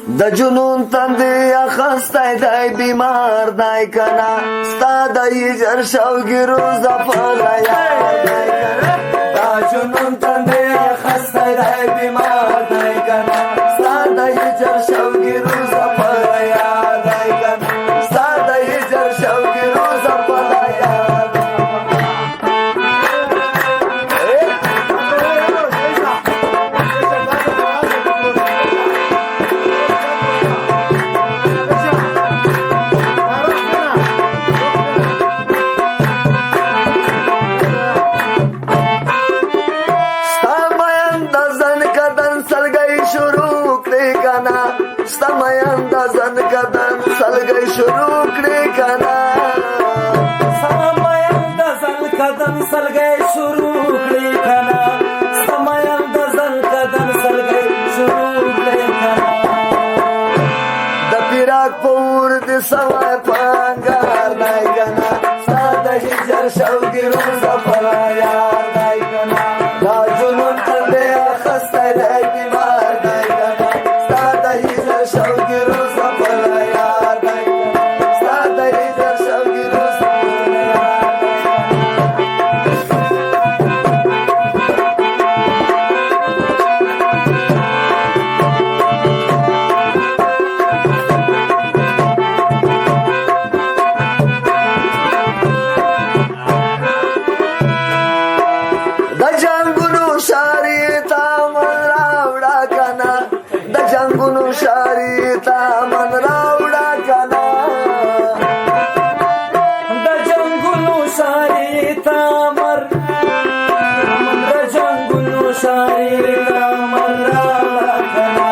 د جنون تندې اخستی دی بیمار دی کنه ستا د هجر شوقي روزه په یاد دی کنه د جنون تندې اخستی دی بیمار دی کنه ستا د هجر شوقي روزه په یاد دی کنه ستا د هجر شوقي روزه په یاد سمایم د ځن کدن سلګي شروع کړې کنه سمایم د ځن کدن سلګي شروع کړې کنه سمایم د ځن کدن سلګي شروع کړې کنه د پیراک پور دې سوای پانګار دی کنه ساده هجر شوقي روزه پر یار دی کنه دا جنون تندې اخستی دی بیمار دی کنه ساده هجر شوقي روزه پر یار دی کنه ساده هجر شوقي روزه پر جنگونو شاری تا من راوڑا کنا د جنگونو شاری تا مر د جنگونو شاری تا من راوڑا کنا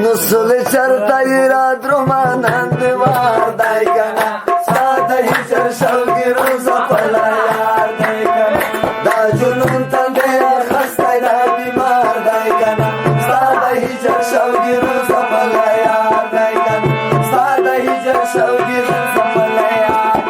نسل چرتا ایرا درمان دیوار دائی کنا ساده هجر شوقی روزا پلا یار دائی کنا دا جنون تنده خسته دا بیمار دائی کنا ساده هجر شوقی روزا پلا یار دائی کنا ساده هجر شوقی روزا پلا یار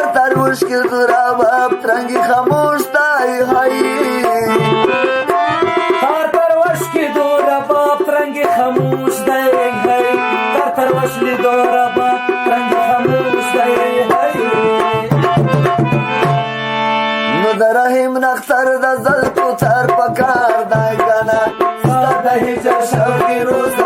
تر مشکل دورا باپ ترنگی خاموش تای هائی تر وشکی دورا باپ ترنگی خاموش تای هائی تر وشکی دورا باپ ترنگی خاموش تای هائی نو درهم نختر د زل کو تر پکار دای کنا ساده هجر شوقی روز